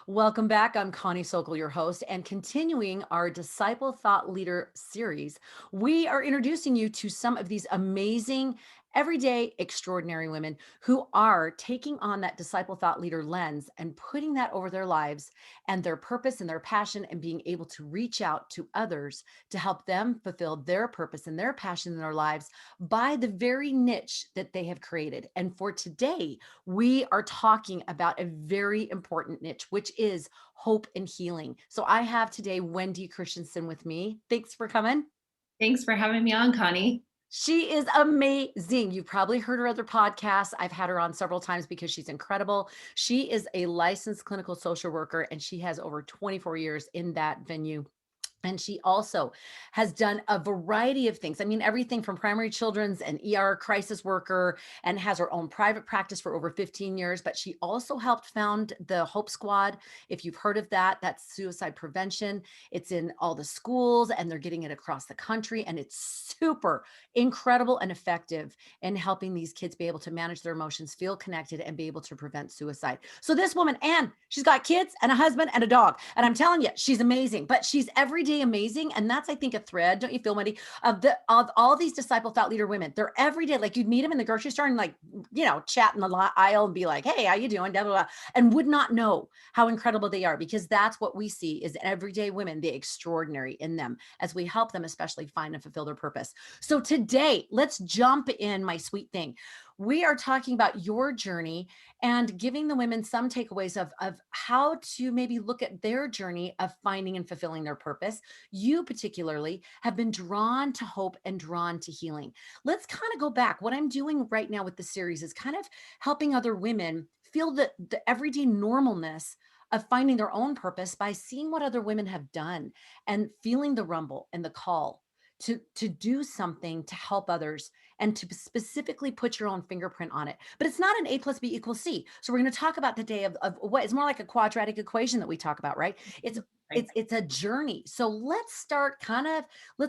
Welcome back. I'm Connie Sokol, your host, and continuing our Disciple Thought Leader series, we are introducing you to some of these amazing, everyday, extraordinary women who are taking on that disciple thought leader lens and putting that over their lives and their purpose and their passion and being able to reach out to others to help them fulfill their purpose and their passion in their lives by the very niche that they have created. And for today, we are talking about a very important niche, which is hope and healing. So I have today Wendi Christensen with me. Thanks for coming. Thanks for having me on, Connie. She is amazing. You've probably heard her other podcasts. I've had her on several times because she's incredible. She is a licensed clinical social worker and she has over 24 years in that venue. And she also has done a variety of things. I mean, everything from primary children's and ER crisis worker, and has her own private practice for over 15 years. But she also helped found the Hope Squad. If you've heard of that, that's suicide prevention. It's in all the schools and they're getting it across the country. And it's super incredible and effective in helping these kids be able to manage their emotions, feel connected, and be able to prevent suicide. So this woman, Anne, she's got kids and a husband and a dog. And I'm telling you, she's amazing, but she's everyday amazing. And that's, I think, a thread, don't you feel, Wendy, of all these disciple thought leader women. They're everyday. Like you'd meet them in the grocery store and like, chat in the aisle and be like, hey, how you doing? Blah, blah, blah, and would not know how incredible they are, because that's what we see is everyday women, the extraordinary in them, as we help them especially find and fulfill their purpose. So today, let's jump in, my sweet thing. We are talking about your journey and giving the women some takeaways of how to maybe look at their journey of finding and fulfilling their purpose. You particularly have been drawn to hope and drawn to healing. Let's kind of go back. What I'm doing right now with the series is kind of helping other women feel the everyday normalness of finding their own purpose by seeing what other women have done and feeling the rumble and the call to do something to help others and to specifically put your own fingerprint on it. But it's not an A plus B equals C. So we're going to talk about today of what is more like a quadratic equation that we talk about, right? It's Right. it's a journey. So let's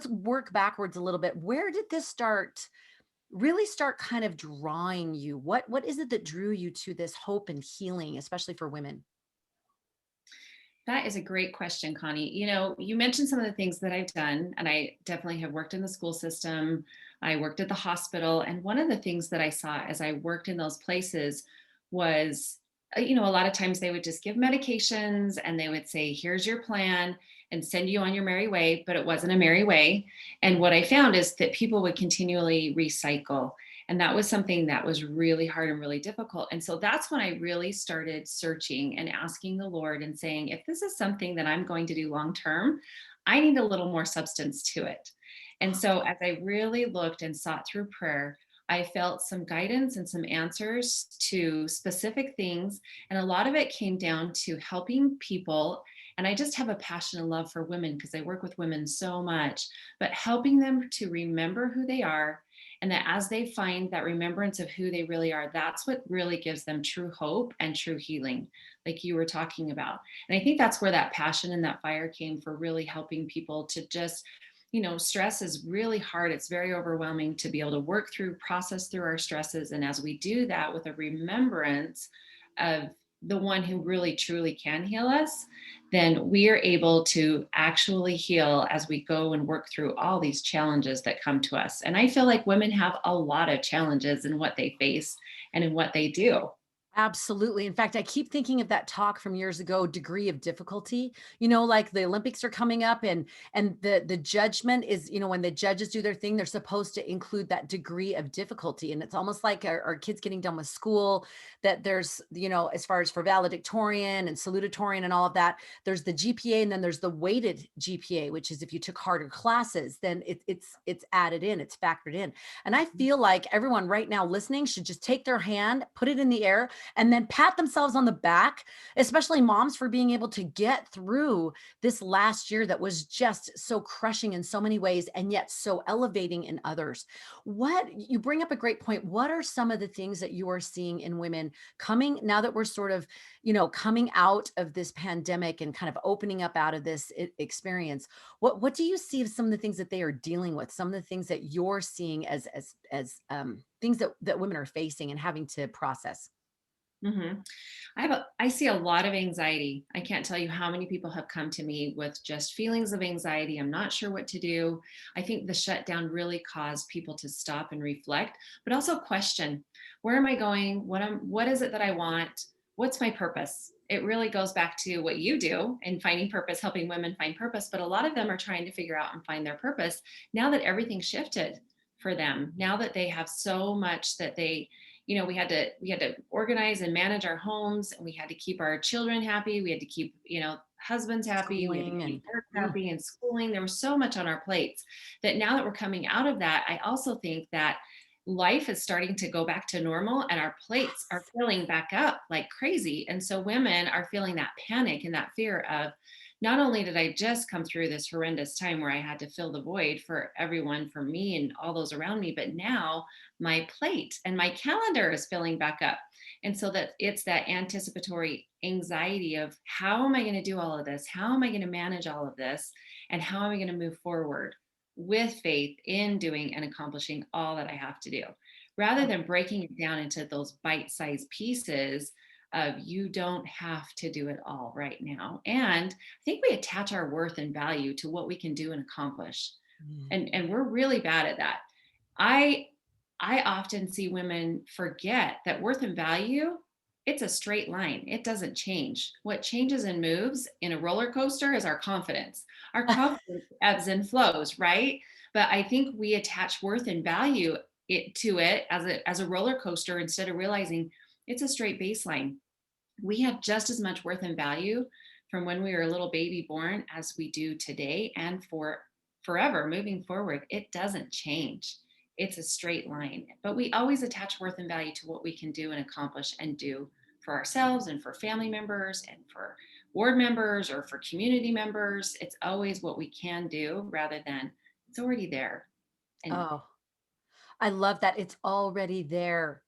work backwards a little bit. Where did this really start kind of drawing you? What is it that drew you to this hope and healing, especially for women? That is a great question, Connie. You mentioned some of the things that I've done, and I definitely have worked in the school system. I worked at the hospital. And one of the things that I saw as I worked in those places was, a lot of times they would just give medications and they would say, here's your plan and send you on your merry way. But it wasn't a merry way. And what I found is that people would continually recycle. And that was something that was really hard and really difficult. And so that's when I really started searching and asking the Lord and saying, if this is something that I'm going to do long term, I need a little more substance to it. And so as I really looked and sought through prayer, I felt some guidance and some answers to specific things. And a lot of it came down to helping people. And I just have a passion and love for women because I work with women so much, but helping them to remember who they are, and that as they find that remembrance of who they really are, that's what really gives them true hope and true healing, like you were talking about. And I think that's where that passion and that fire came, for really helping people to just, stress is really hard. It's very overwhelming to be able to work through, process through our stresses. And as we do that with a remembrance of the one who really truly can heal us, then we are able to actually heal as we go and work through all these challenges that come to us. And I feel like women have a lot of challenges in what they face and in what they do. Absolutely. In fact, I keep thinking of that talk from years ago, degree of difficulty. Like the Olympics are coming up and the judgment is, when the judges do their thing, they're supposed to include that degree of difficulty. And it's almost like our kids getting done with school, that there's, as far as for valedictorian and salutatorian and all of that, there's the GPA and then there's the weighted GPA, which is if you took harder classes, then it's added in, it's factored in. And I feel like everyone right now listening should just take their hand, put it in the air, and then pat themselves on the back, especially moms, for being able to get through this last year that was just so crushing in so many ways and yet so elevating in others. What you bring up a great point. What are some of the things that you are seeing in women coming now that we're sort of, coming out of this pandemic and kind of opening up out of this experience? What do you see of some of the things that they are dealing with, some of the things that you're seeing as things that women are facing and having to process? Mhm. I see a lot of anxiety. I can't tell you how many people have come to me with just feelings of anxiety. I'm not sure what to do. I think the shutdown really caused people to stop and reflect, but also question, where am I going? What is it that I want? What's my purpose? It really goes back to what you do in finding purpose, helping women find purpose, but a lot of them are trying to figure out and find their purpose now that everything shifted for them. Now that they have so much that they, we had to organize and manage our homes, and we had to keep our children happy, we had to keep, husbands happy, we had to Schooling keep and work mm, happy and schooling. There was so much on our plates that now that we're coming out of that, I also think that life is starting to go back to normal and our plates are yes. filling back up like crazy. And so women are feeling that panic and that fear of, not only did I just come through this horrendous time where I had to fill the void for everyone, for me and all those around me, but now my plate and my calendar is filling back up. And so that it's that anticipatory anxiety of, how am I going to do all of this? How am I going to manage all of this? And how am I going to move forward with faith in doing and accomplishing all that I have to do? Rather than breaking it down into those bite-sized pieces of, you don't have to do it all right now. And I think we attach our worth and value to what we can do and accomplish. Mm. And we're really bad at that. I I often see women forget that worth and value, it's a straight line. It doesn't change. What changes and moves in a roller coaster is our confidence. Our confidence ebbs and flows, right? But I think we attach worth and value to it as a roller coaster instead of realizing it's a straight baseline. We have just as much worth and value from when we were a little baby born as we do today and for forever moving forward. It doesn't change. It's a straight line, but we always attach worth and value to what we can do and accomplish and do for ourselves and for family members and for ward members or for community members. It's always what we can do rather than it's already there. And Oh, I love that it's already there.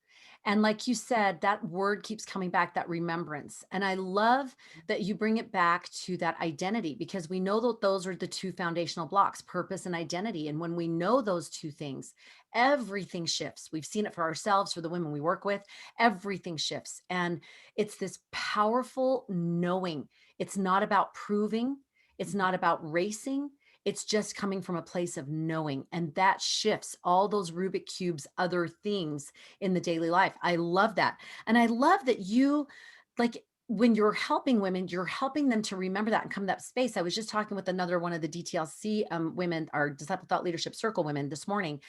And like you said, that word keeps coming back, that remembrance. And I love that you bring it back to that identity because we know that those are the two foundational blocks, purpose and identity. And when we know those two things, everything shifts. We've seen it for ourselves, for the women we work with, everything shifts. And it's this powerful knowing. It's not about proving, it's not about racing. It's just coming from a place of knowing. And that shifts all those Rubik cubes, other things in the daily life. I love that. And I love that you, like, when you're helping women, you're helping them to remember that and come to that space. I was just talking with another one of the DTLC women, our Disciple Thought Leadership Circle women this morning,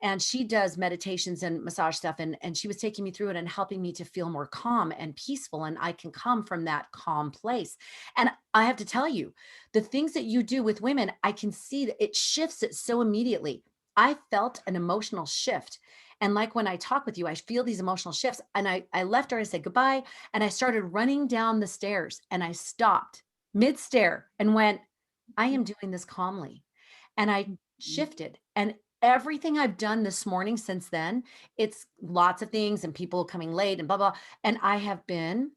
and she does meditations and massage stuff, and she was taking me through it and helping me to feel more calm and peaceful, and I can come from that calm place. And I have to tell you, the things that you do with women, I can see that it shifts it so immediately. I felt an emotional shift, and like when I talk with you, I feel these emotional shifts, and I left her, I said goodbye, and I started running down the stairs, and I stopped mid stair and went, I am doing this calmly. And I shifted. And everything I've done this morning since then, it's lots of things and people coming late and blah, blah. And I have been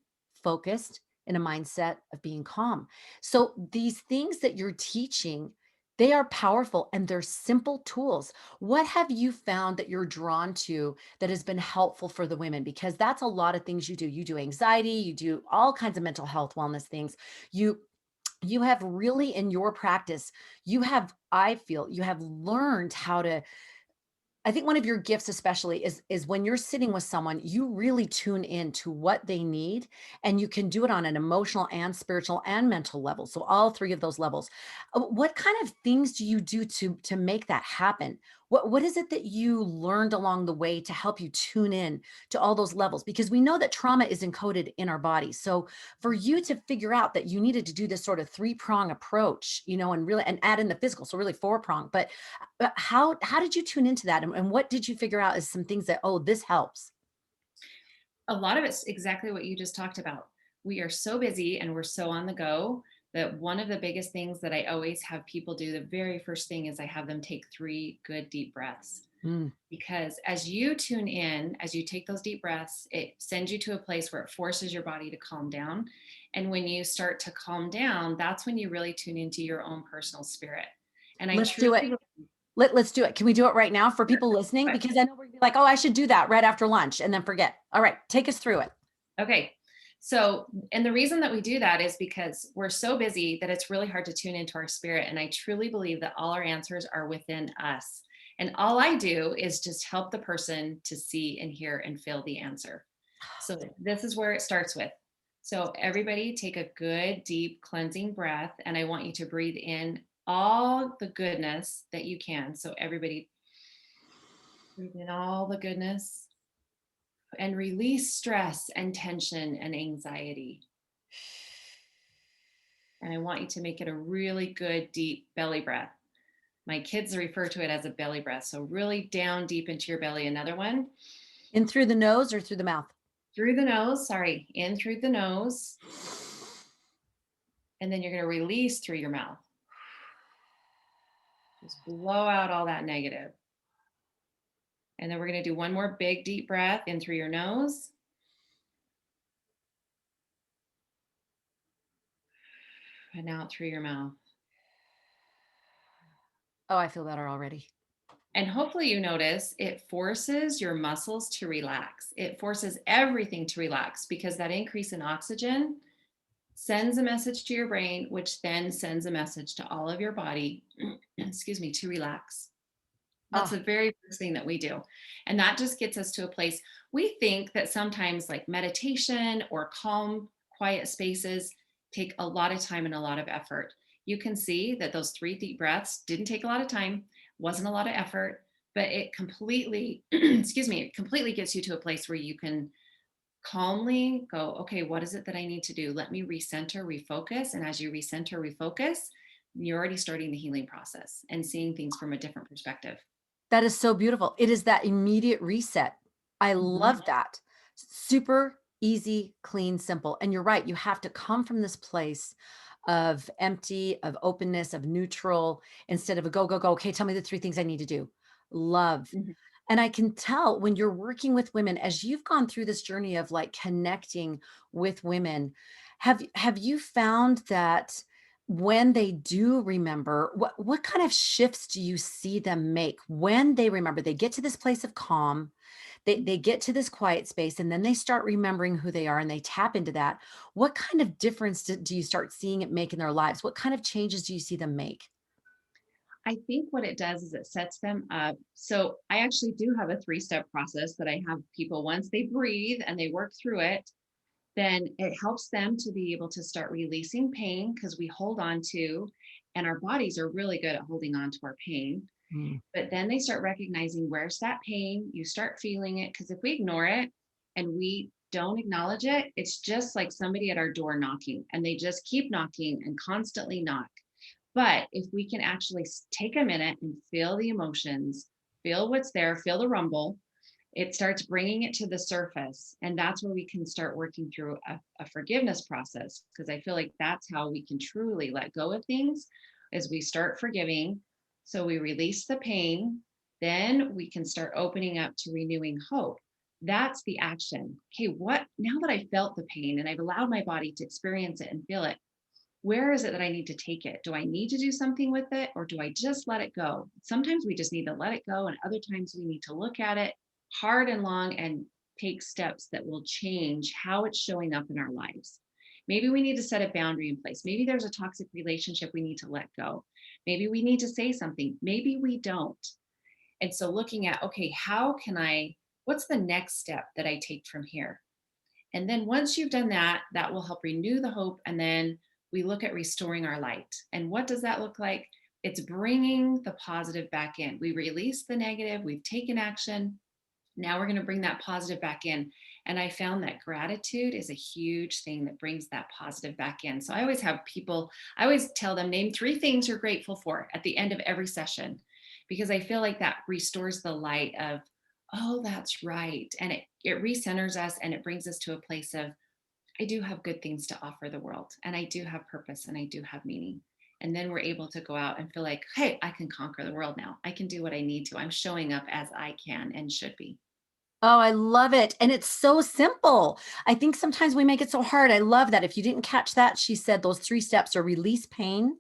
focused in a mindset of being calm. So these things that you're teaching, they are powerful and they're simple tools. What have you found that you're drawn to that has been helpful for the women? Because that's a lot of things you do. You do anxiety, you do all kinds of mental health wellness things. You have really in your practice, you have, I feel you have learned how to, I think one of your gifts especially is when you're sitting with someone, you really tune in to what they need, and you can do it on an emotional and spiritual and mental level. So all three of those levels. What kind of things do you do to make that happen? What is it that you learned along the way to help you tune in to all those levels? Because we know that trauma is encoded in our body. So for you to figure out that you needed to do this sort of three-prong approach, and really and add in the physical, so really four-prong, but how did you tune into that, and what did you figure out as some things that, oh, this helps? a lot of it's exactly what you just talked about. We are so busy and we're so on the go that one of the biggest things that I always have people do, the very first thing is I have them take 3 good deep breaths. Mm. Because as you tune in, as you take those deep breaths, it sends you to a place where it forces your body to calm down. And when you start to calm down, that's when you really tune into your own personal spirit. And I Let's do truly it. believe. Let's do it. Can we do it right now for people listening? Because I know we're gonna be like, oh, I should do that right after lunch and then forget. All right, take us through it. Okay. So, and the reason that we do that is because we're so busy that it's really hard to tune into our spirit. And I truly believe that all our answers are within us. And all I do is just help the person to see and hear and feel the answer. So, this is where it starts with. So, everybody take a good, deep, cleansing breath. And I want you to breathe in all the goodness that you can. So, everybody breathe in all the goodness and release stress and tension and anxiety. And I want you to make it a really good, deep belly breath. My kids refer to it as a belly breath. So, really down deep into your belly. Another one In through the nose or through the mouth? through the nose. Sorry, in through the nose. And then you're going to release through your mouth. Just blow out all that negative. And then we're going to do one more big, deep breath in through your nose. And out through your mouth. Oh, I feel better already. And hopefully, you notice it forces your muscles to relax. It forces everything to relax because that increase in oxygen sends a message to your brain, which then sends a message to all of your body, excuse me, to relax. That's Oh, the very first thing that we do. And that just gets us to a place. We think that sometimes, like meditation or calm, quiet spaces, take a lot of time and a lot of effort. You can see that those 3 deep breaths didn't take a lot of time, wasn't a lot of effort, but it completely, excuse me, it completely gets you to a place where you can calmly go, okay, what is it that I need to do? Let me recenter, refocus. And as you recenter, refocus, you're already starting the healing process and seeing things from a different perspective. that is so beautiful. It is that immediate reset. I Mhm. love that. Super easy, clean, simple. And you're right. You have to come from this place of empty, of openness, of neutral, instead of a go, go, go. Okay, tell me the 3 things I need to do. Love. Mhm. And I can tell when you're working with women, as you've gone through this journey of like connecting with women, have you found that when they do remember, what kind of shifts do you see them make when they remember? They get to this place of calm, they get to this quiet space, and then they start remembering who they are and they tap into that. What kind of difference do you start seeing it make in their lives? What kind of changes do you see them make? I think what it does is it sets them up. So I actually do have a 3 step process that I have people once they breathe and they work through it, then it helps them to be able to start releasing pain because we hold on to, and our bodies are really good at holding on to our pain. Mm. But then they start recognizing where's that pain. You start feeling it because if we ignore it and we don't acknowledge it, it's just like somebody at our door knocking and they just keep knocking and constantly knock. But if we can actually take a minute and feel the emotions, feel what's there, feel the rumble, it starts bringing it to the surface. And that's where we can start working through a forgiveness process. Because I feel like that's how we can truly let go of things as we start forgiving. So we release the pain, then we can start opening up to renewing hope. That's the action. Okay, what now that I felt the pain and I've allowed my body to experience it and feel it, where is it that I need to take it? Do I need to do something with it or do I just let it go? Sometimes we just need to let it go, and other times we need to look at it hard and long and take steps that will change how it's showing up in our lives. Maybe we need to set a boundary in place. Maybe there's a toxic relationship we need to let go. Maybe we need to say something. Maybe we don't. And so looking at, okay, what's the next step that I take from here? And then once you've done that, that will help renew the hope. And then we look at restoring our light. And what does that look like? It's bringing the positive back in. We release the negative, we've taken action. Now we're going to bring that positive back in. And I found that gratitude is a huge thing that brings that positive back in. So I always have people, I always tell them, name 3 things you're grateful for at the end of every session, because I feel like that restores the light of, oh, that's right. And it recenters us and it brings us to a place of, I do have good things to offer the world and I do have purpose and I do have meaning. And then we're able to go out and feel like, hey, I can conquer the world now. I can do what I need to. I'm showing up as I can and should be. Oh, I love it. And it's so simple. I think sometimes we make it so hard. I love that. If you didn't catch that, she said those 3 steps are release pain,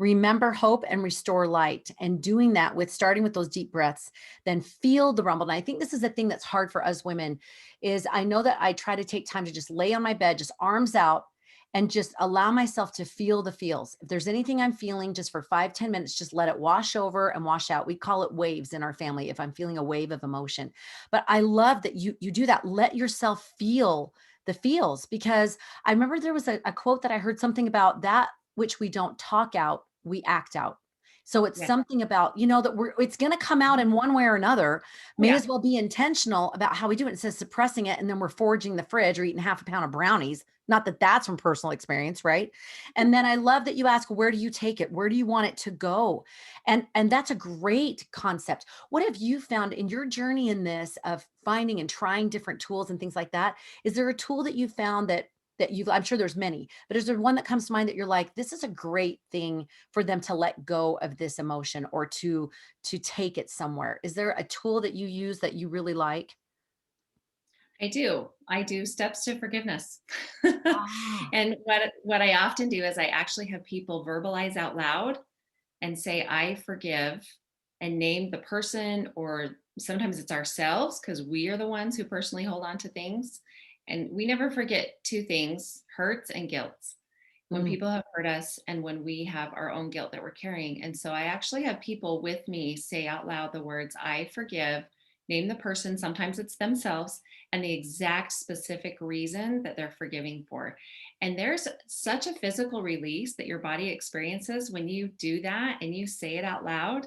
Remember hope and restore light. And doing that with starting with those deep breaths, then feel the rumble. And I think this is the thing that's hard for us women is I know that I try to take time to just lay on my bed, just arms out and just allow myself to feel the feels. If there's anything I'm feeling just for 5, 10 minutes, just let it wash over and wash out. We call it waves in our family if I'm feeling a wave of emotion. But I love that you do that. Let yourself feel the feels because I remember there was a quote that I heard something about that which we don't talk out, we act out. So it's Yes. something about, that it's going to come out in one way or another. Oh, May yeah. as well be intentional about how we do it instead of suppressing it. And then we're foraging the fridge or eating half a pound of brownies. Not that that's from personal experience, right? And then I love that you ask, where do you take it? Where do you want it to go? And that's a great concept. What have you found in your journey in this of finding and trying different tools and things like that? Is there a tool that you found that you've, I'm sure there's many, but is there one that comes to mind that you're like, this is a great thing for them to let go of this emotion or to take it somewhere? Is there a tool that you use that you really like? I do. I do steps to forgiveness. Ah, And what I often do is I actually have people verbalize out loud and say, I forgive, and name the person, or sometimes it's ourselves because we are the ones who personally hold on to things. And we never forget two things: hurts and guilt. When mm, people have hurt us and when we have our own guilt that we're carrying. And so I actually have people with me say out loud the words, I forgive, name the person, sometimes it's themselves, and the exact specific reason that they're forgiving for. And there's such a physical release that your body experiences when you do that and you say it out loud.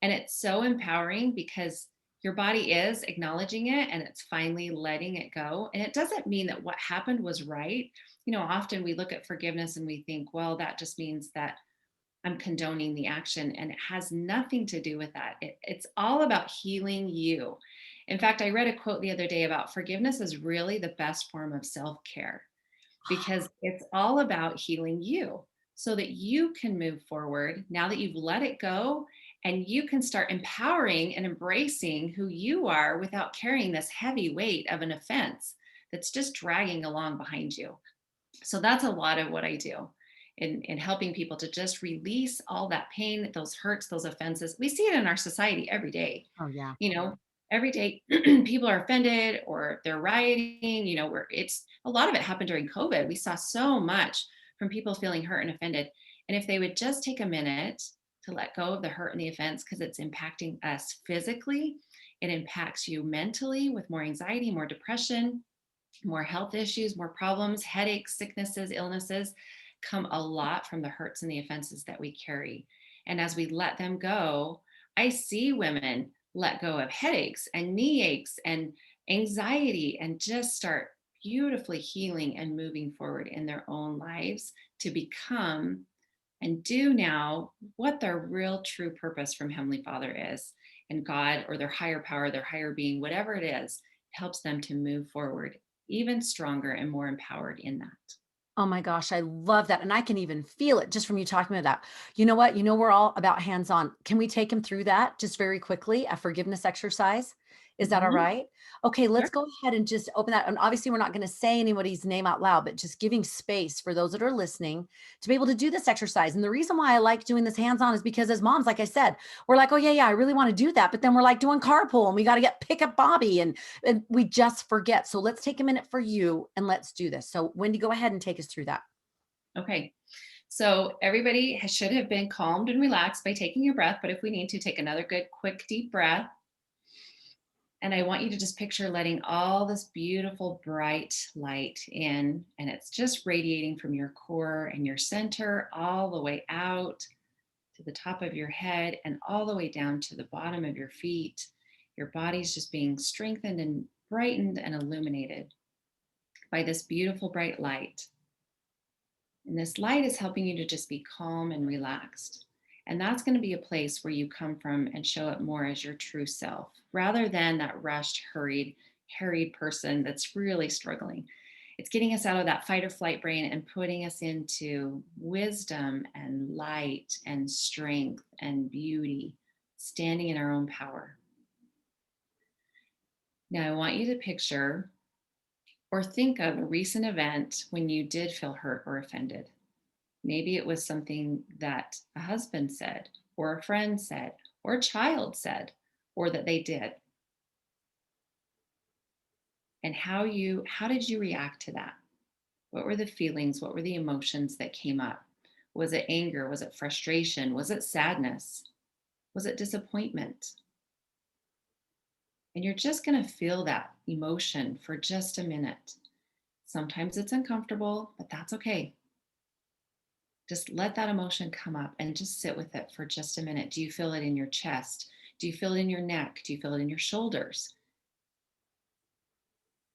And it's so empowering because your body is acknowledging it and it's finally letting it go. And it doesn't mean that what happened was right. Often we look at forgiveness and we think, well, that just means that I'm condoning the action. And it has nothing to do with that. It's all about healing you. In fact, I read a quote the other day about forgiveness is really the best form of self care because it's all about healing you so that you can move forward now that you've let it go, and you can start empowering and embracing who you are without carrying this heavy weight of an offense that's just dragging along behind you. So that's a lot of what I do in helping people to just release all that pain, those hurts, those offenses. We see it in our society every day. oh yeah. You know, every day people are offended or they're rioting, where it's a lot of it happened during COVID. We saw so much from people feeling hurt and offended. And if they would just take a minute to let go of the hurt and the offense, because it's impacting us physically, it impacts you mentally with more anxiety, more depression, more health issues, more problems, headaches, sicknesses, illnesses come a lot from the hurts and the offenses that we carry. And as we let them go, I see women let go of headaches and knee aches and anxiety and just start beautifully healing and moving forward in their own lives to become and do now what their real true purpose from Heavenly Father is, and God or their higher power, their higher being, whatever it is, helps them to move forward even stronger and more empowered in that. Oh my gosh, I love that. And I can even feel it just from you talking about that. You know what? We're all about hands on. Can we take him through that just very quickly? A forgiveness exercise? Is that all Mhm. right? Okay, let's Sure. go ahead and just open that. And obviously, we're not going to say anybody's name out loud, but just giving space for those that are listening to be able to do this exercise. And the reason why I like doing this hands on is because as moms, like I said, we're like, oh, yeah, yeah, I really want to do that. But then we're like doing carpool and we got to get pick up Bobby and we just forget. So let's take a minute for you and let's do this. So, Wendy, go ahead and take us through that. Okay. So everybody should have been calmed and relaxed by taking your breath. But if we need to, take another good, quick, deep breath. And I want you to just picture letting all this beautiful, bright light in, and it's just radiating from your core and your center all the way out to the top of your head and all the way down to the bottom of your feet. Your body's just being strengthened and brightened and illuminated by this beautiful, bright light. And this light is helping you to just be calm and relaxed. And that's going to be a place where you come from and show up more as your true self rather than that rushed, hurried, harried person that's really struggling. It's getting us out of that fight or flight brain and putting us into wisdom and light and strength and beauty, standing in our own power. Now, I want you to picture or think of a recent event when you did feel hurt or offended. Maybe it was something that a husband said, or a friend said, or a child said, or that they did. And how did you react to that? What were the feelings? What were the emotions that came up? Was it anger? Was it frustration? Was it sadness? Was it disappointment? And you're just going to feel that emotion for just a minute. Sometimes it's uncomfortable, but that's okay. Just let that emotion come up and just sit with it for just a minute. Do you feel it in your chest? Do you feel it in your neck? Do you feel it in your shoulders?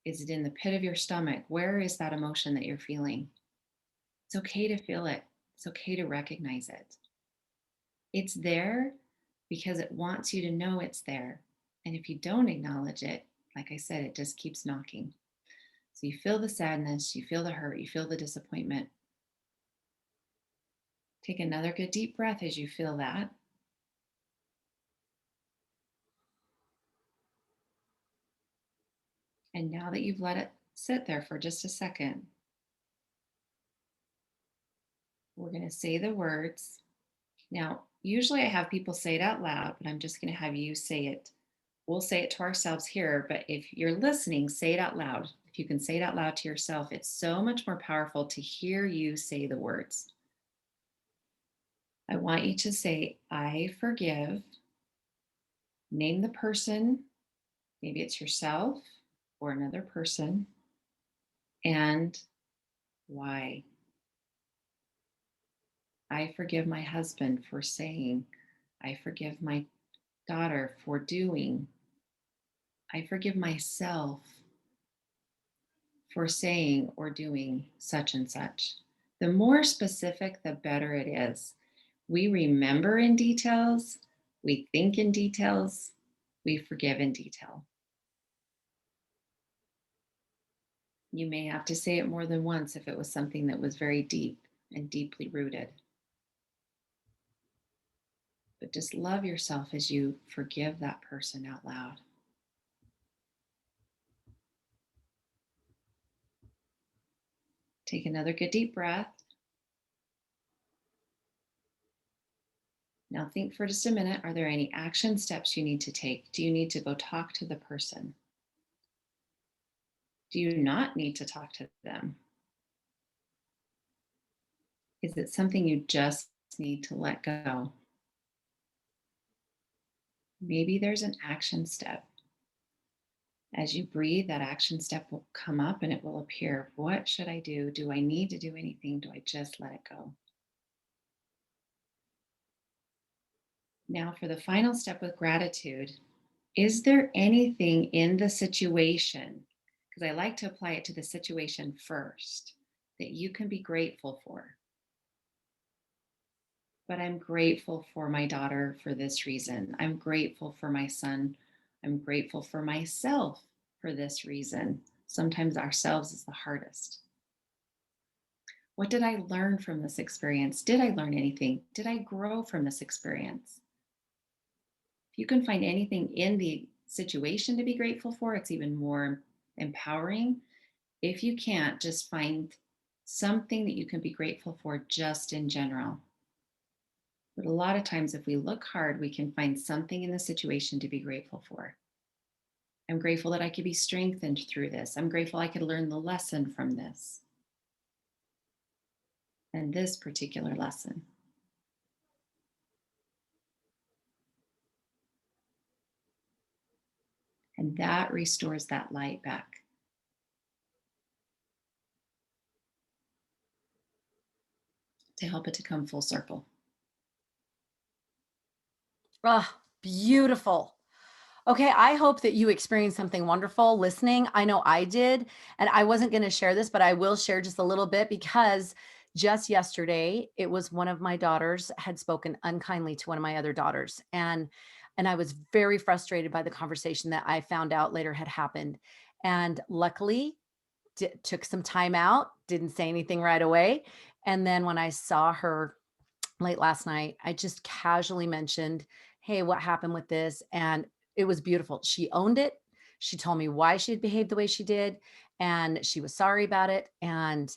Is it in the pit of your stomach? Where is that emotion that you're feeling? It's okay to feel it. It's okay to recognize it. It's there because it wants you to know it's there. And if you don't acknowledge it, like I said, it just keeps knocking. So you feel the sadness, you feel the hurt, you feel the disappointment. Take another good deep breath as you feel that. And now that you've let it sit there for just a second, we're going to say the words. Now, usually I have people say it out loud, but I'm just going to have you say it. We'll say it to ourselves here, but if you're listening, say it out loud. If you can say it out loud to yourself, it's so much more powerful to hear you say the words. I want you to say, I forgive. Name the person. Maybe it's yourself or another person. And why? I forgive my husband for saying. I forgive my daughter for doing. I forgive myself for saying or doing such and such. The more specific, the better it is. We remember in details, we think in details, we forgive in detail. You may have to say it more than once if it was something that was very deep and deeply rooted. But just love yourself as you forgive that person out loud. Take another good deep breath. Now, think for just a minute, are there any action steps you need to take? Do you need to go talk to the person? Do you not need to talk to them? Is it something you just need to let go? Maybe there's an action step. As you breathe, that action step will come up and it will appear. What should I do? Do I need to do anything? Do I just let it go? Now, for the final step with gratitude, is there anything in the situation, because I like to apply it to the situation first, that you can be grateful for? But I'm grateful for my daughter for this reason. I'm grateful for my son. I'm grateful for myself for this reason. Sometimes ourselves is the hardest. What did I learn from this experience? Did I learn anything? Did I grow from this experience? If you can find anything in the situation to be grateful for, it's even more empowering. If you can't, just find something that you can be grateful for just in general. But a lot of times, if we look hard, we can find something in the situation to be grateful for. I'm grateful that I could be strengthened through this. I'm grateful I could learn the lesson from this and this particular lesson. And that restores that light back. To help it to come full circle. Ah, beautiful. Okay, I hope that you experienced something wonderful listening. I know I did, and I wasn't going to share this, but I will share just a little bit because just yesterday it was one of my daughters had spoken unkindly to one of my other daughters, and I was very frustrated by the conversation that I found out later had happened. And luckily, took some time out, didn't say anything right away, and then when I saw her late last night, I just casually mentioned, "Hey, what happened with this?" And it was beautiful. She owned it. She told me why she had behaved the way she did, and she was sorry about it. And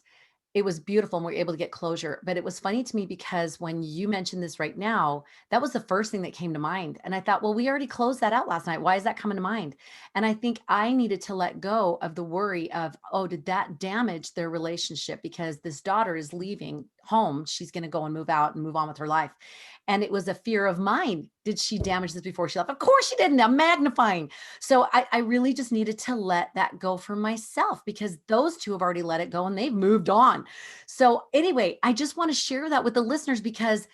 It was beautiful and we were able to get closure, but it was funny to me because when you mentioned this right now, that was the first thing that came to mind, and I thought, "Well, we already closed that out last night. Why is that coming to mind?" And I think I needed to let go of the worry of, "Oh, did that damage their relationship because this daughter is leaving home. She's gonna go and move out and move on with her life." And it was a fear of mine. Did she damage this before she left? Of course she didn't. I'm magnifying. So I really just needed to let that go for myself because those two have already let it go and they've moved on. So anyway, I just want to share that with the listeners because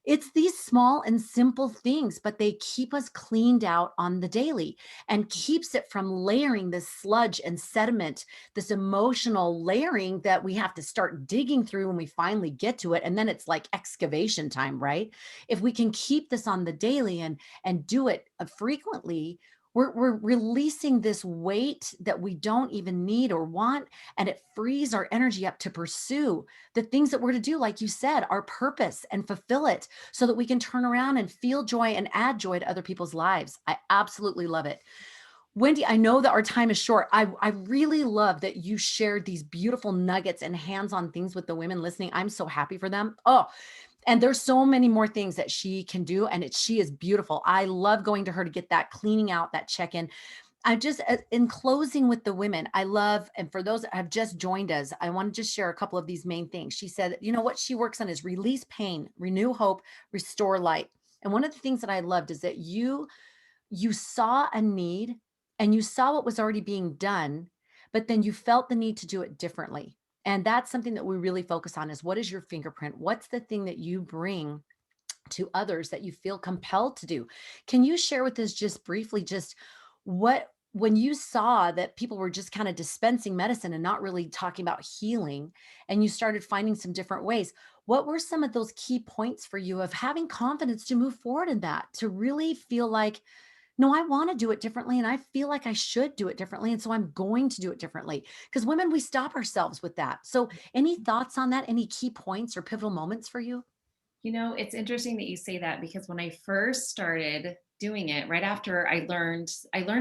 it's these small and simple things, but they keep us cleaned out on the daily and keeps it from layering this sludge and sediment, this emotional layering that we have to start digging through when we finally get to it. And then it's like excavation time, right? If we can keep this on the daily and do it frequently, we're releasing this weight that we don't even need or want, and it frees our energy up to pursue the things that we're to do, like you said, our purpose and fulfill it so that we can turn around and feel joy and add joy to other people's lives. I absolutely love it. Wendy, I know that our time is short. I really love that you shared these beautiful nuggets and hands-on things with the women listening. I'm so happy for them. Oh, and there's so many more things that she can do, and she is beautiful. I love going to her to get that cleaning out, that check-in. I just, in closing with the women, I love, and for those that have just joined us, I want to just share a couple of these main things. She said, you know, what she works on is release pain, renew hope, restore light. And one of the things that I loved is that you saw a need and you saw what was already being done, but then you felt the need to do it differently. And that's something that we really focus on is what is your fingerprint? What's the thing that you bring to others that you feel compelled to do? Can you share with us just briefly just what when you saw that people were just kind of dispensing medicine and not really talking about healing and you started finding some different ways, what were some of those key points for you of having confidence to move forward in that, to really feel like, no, I want to do it differently and I feel like I should do it differently and so I'm going to do it differently? Because women, we stop ourselves with that. So any thoughts on that? Any key points or pivotal moments for you? You know, it's interesting that you say that because when I first started doing it, right after I learned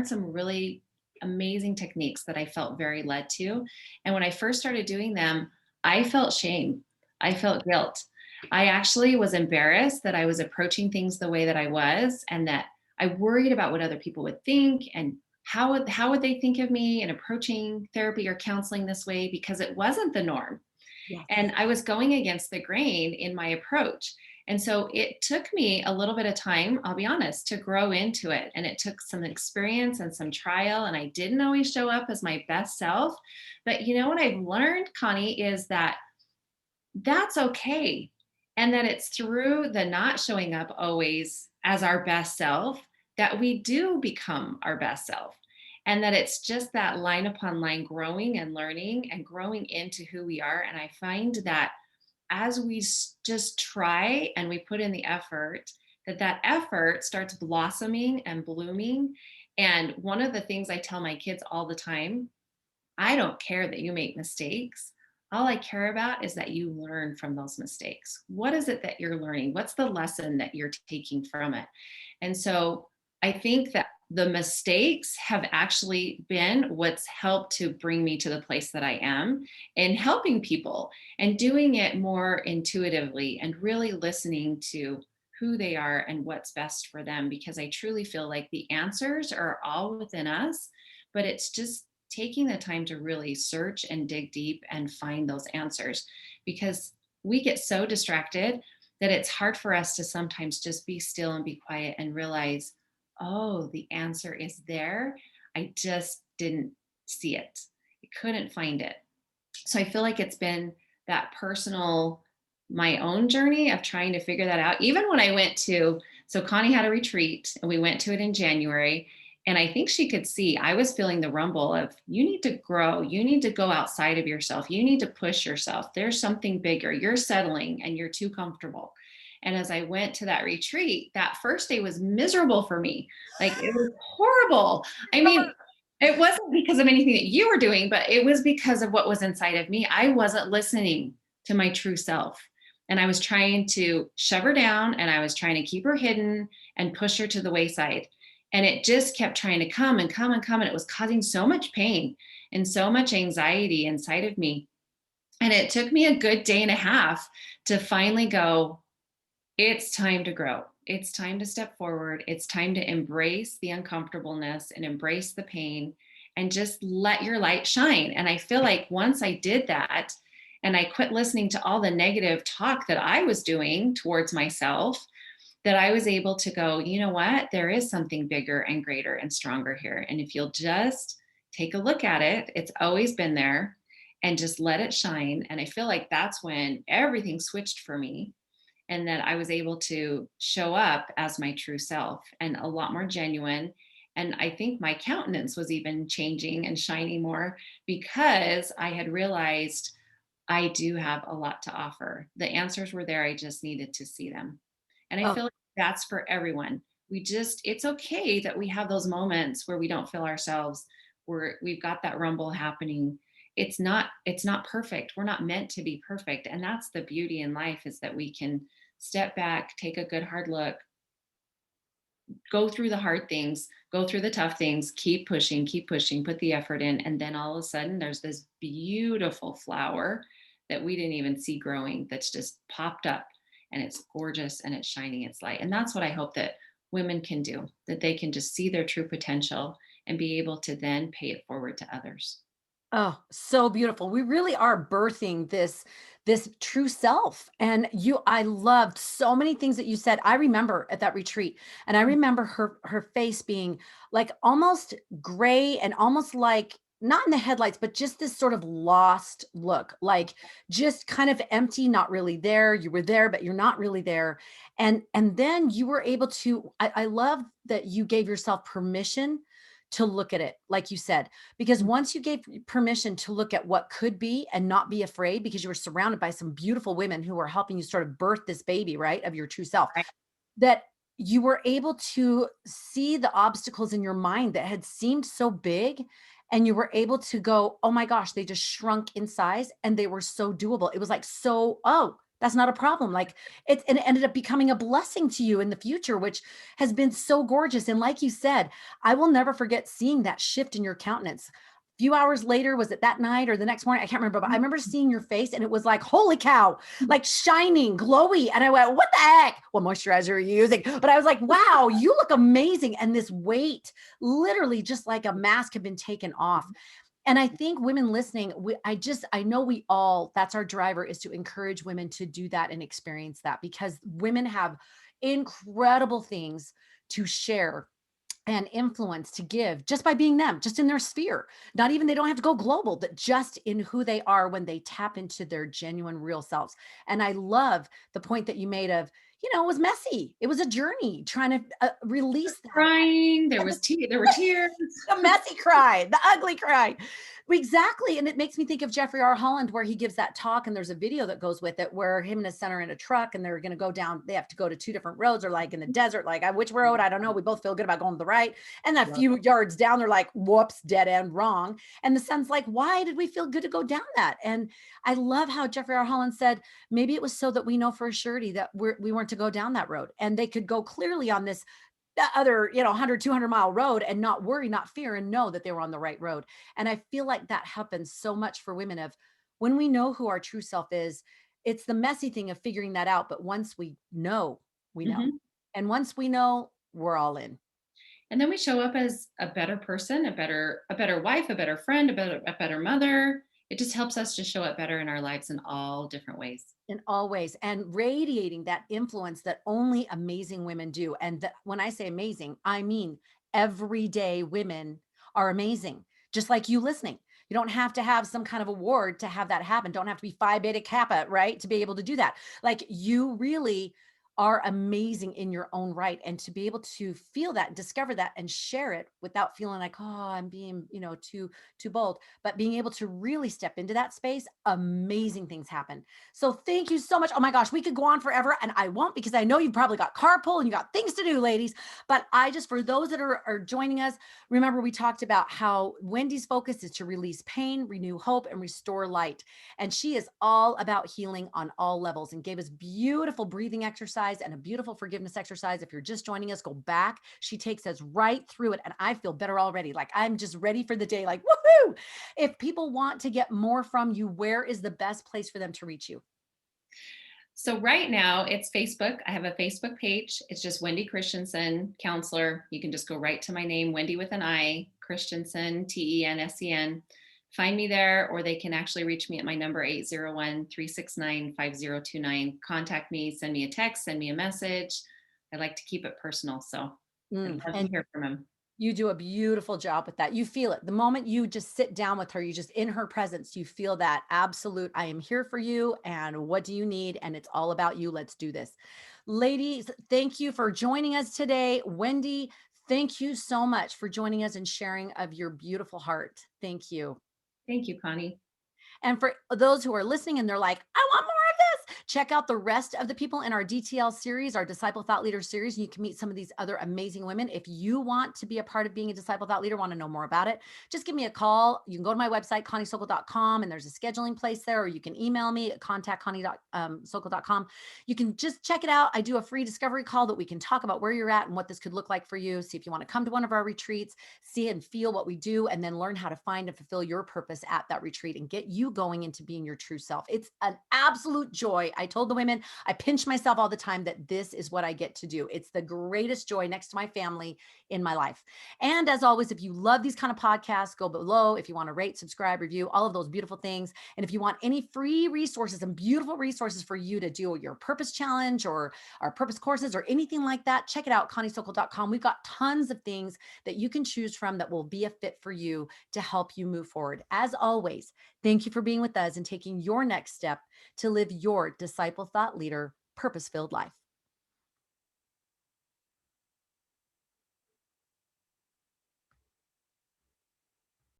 some really amazing techniques that I felt very led to. And when I first started doing them, I felt shame. I felt guilt. I actually was embarrassed that I was approaching things the way that I was and that I worried about what other people would think and how would they think of me in approaching therapy or counseling this way because it wasn't the norm. Yes. And I was going against the grain in my approach. And so it took me a little bit of time, I'll be honest, to grow into it. And it took some experience and some trial. And I didn't always show up as my best self. But you know what I've learned, Connie, is that that's okay. And that it's through the not showing up always as our best self that we do become our best self. And that it's just that line upon line growing and learning and growing into who we are. And I find that as we just try and we put in the effort, that effort starts blossoming and blooming. And one of the things I tell my kids all the time, I don't care that you make mistakes. All I care about is that you learn from those mistakes. What is it that you're learning? What's the lesson that you're taking from it? And so I think that the mistakes have actually been what's helped to bring me to the place that I am in helping people and doing it more intuitively and really listening to who they are and what's best for them because I truly feel like the answers are all within us, but it's just taking the time to really search and dig deep and find those answers because we get so distracted that it's hard for us to sometimes just be still and be quiet and realize, oh, the answer is there. I just didn't see it. I couldn't find it. So I feel like it's been that personal, my own journey of trying to figure that out. Even when I went to, so Connie had a retreat and we went to it in January. And I think she could see I was feeling the rumble of you need to grow. You need to go outside of yourself. You need to push yourself. There's something bigger. You're settling and you're too comfortable. And as I went to that retreat, that first day was miserable for me. Like it was horrible. I mean, it wasn't because of anything that you were doing, but it was because of what was inside of me. I wasn't listening to my true self. And I was trying to shove her down and I was trying to keep her hidden and push her to the wayside. And it just kept trying to come and come and come. And it was causing so much pain and so much anxiety inside of me. And it took me a good day and a half to finally go, it's time to grow. It's time to step forward. It's time to embrace the uncomfortableness and embrace the pain and just let your light shine. And I feel like once I did that and I quit listening to all the negative talk that I was doing towards myself, that I was able to go, you know what? There is something bigger and greater and stronger here. And if you'll just take a look at it, it's always been there and just let it shine. And I feel like that's when everything switched for me and that I was able to show up as my true self and a lot more genuine. And I think my countenance was even changing and shining more because I had realized I do have a lot to offer. The answers were there. I just needed to see them. And I Oh, feel like that's for everyone. It's okay that we have those moments where we don't feel ourselves, where we've got that rumble happening. It's not perfect. We're not meant to be perfect. And that's the beauty in life is that we can step back, take a good hard look, go through the hard things, go through the tough things, keep pushing, put the effort in. And then all of a sudden, there's this beautiful flower that we didn't even see growing that's just popped up and it's gorgeous and it's shining its light. And that's what I hope that women can do, that they can just see their true potential and be able to then pay it forward to others. oh, so beautiful. We really are birthing this true self. And I loved so many things that you said. I remember at that retreat, and I remember her face being like almost gray and almost like not in the headlights, but just this sort of lost look, like just kind of empty, not really there. You were there, but you're not really there. And then you were able to, I love that you gave yourself permission to look at it, like you said, because once you gave permission to look at what could be and not be afraid, because you were surrounded by some beautiful women who were helping you sort of birth this baby, right, of your true self, Right. that you were able to see the obstacles in your mind that had seemed so big. And you were able to go, oh my gosh, they just shrunk in size and they were so doable. It was like, so, oh, that's not a problem. Like and it ended up becoming a blessing to you in the future, which has been so gorgeous. And like you said, I will never forget seeing that shift in your countenance. Few hours later, was it that night or the next morning? I can't remember, but I remember seeing your face and it was like, holy cow, like shining, glowy. And I went, what the heck? What moisturizer are you using? But I was like, wow, you look amazing. And this weight, literally just like a mask had been taken off. And I think women listening, I know we all, that's our driver, is to encourage women to do that and experience that, because women have incredible things to share and influence to give just by being them, just in their sphere. Not even, they don't have to go global, but just in who they are when they tap into their genuine real selves. And I love the point that you made of, it was messy. It was a journey trying to release that. Crying, there were tears. The messy cry, the ugly cry. Exactly. And it makes me think of Jeffrey R. Holland, where he gives that talk, and there's a video that goes with it where him and his son are in a truck and they're going to go down. They have to go to two different roads, or like in the desert, like which road? I don't know. We both feel good about going to the right. And that Yep. few yards down, they're like, whoops, dead end, wrong. And the son's like, why did we feel good to go down that? And I love how Jeffrey R. Holland said, maybe it was so that we know for a surety that we weren't to go down that road, and they could go clearly on this that other 100 200-mile road and not worry, not fear, and know that they were on the right road. And I feel like that happens so much for women, of when we know who our true self is, it's the messy thing of figuring that out, but once we know, Mhm. and once we know, we're all in. And then we show up as a better person, a better wife, a better friend, a better mother. It just helps us to show up better in our lives in all different ways. In all ways, and radiating that influence that only amazing women do. And when I say amazing, I mean everyday women are amazing, just like you listening. You don't have to have some kind of award to have that happen. Don't have to be Phi Beta Kappa, right, to be able to do that. Like, you really are amazing in your own right, and to be able to feel that, discover that, and share it without feeling like, oh, I'm being, too bold, but being able to really step into that space, amazing things happen. So thank you so much. Oh my gosh, we could go on forever, and I won't, because I know you've probably got carpool and you got things to do, ladies. But I just, for those that are joining us, remember we talked about how Wendy's focus is to release pain, renew hope, and restore light. And she is all about healing on all levels, and gave us beautiful breathing exercises exercise and a beautiful forgiveness exercise. If you're just joining us, go back. She takes us right through it. And I feel better already. Like I'm just ready for the day. Like, woohoo. If people want to get more from you, where is the best place for them to reach you? So right now it's Facebook. I have a Facebook page. It's just Wendi Christensen, counselor. You can just go right to my name, Wendi with an I, Christensen, Tensen. Find me there, or they can actually reach me at my number 801-369-5029. Contact me, send me a text, send me a message. I like to keep it personal. So I'd love to And hear from them. you do a beautiful job with that. You feel it. The moment you just sit down with her, you just in her presence, you feel that absolute, I am here for you. And what do you need? And it's all about you. Let's do this. Ladies, thank you for joining us today. Wendi, thank you so much for joining us and sharing of your beautiful heart. Thank you. Thank you, Connie. And for those who are listening and they're like, I want more of this, check out the rest of the people in our DTL series, our Disciple Thought Leader series, and you can meet some of these other amazing women. If you want to be a part of being a Disciple Thought Leader, want to know more about it, just give me a call. You can go to my website, conniesokol.com, and there's a scheduling place there, or you can email me at contact.connie.sokol.com. You can just check it out. I do a free discovery call that we can talk about where you're at and what this could look like for you. See if you want to come to one of our retreats, see and feel what we do, and then learn how to find and fulfill your purpose at that retreat and get you going into being your true self. It's an absolute joy. I told the women, I pinch myself all the time that this is what I get to do. It's the greatest joy next to my family in my life. And as always, if you love these kind of podcasts, go below if you want to rate, subscribe, review, all of those beautiful things. And if you want any free resources and beautiful resources for you to do your purpose challenge or our purpose courses or anything like that, check it out, conniesokol.com. We've got tons of things that you can choose from that will be a fit for you to help you move forward. As always, thank you for being with us and taking your next step to live your disciple thought leader purpose filled life.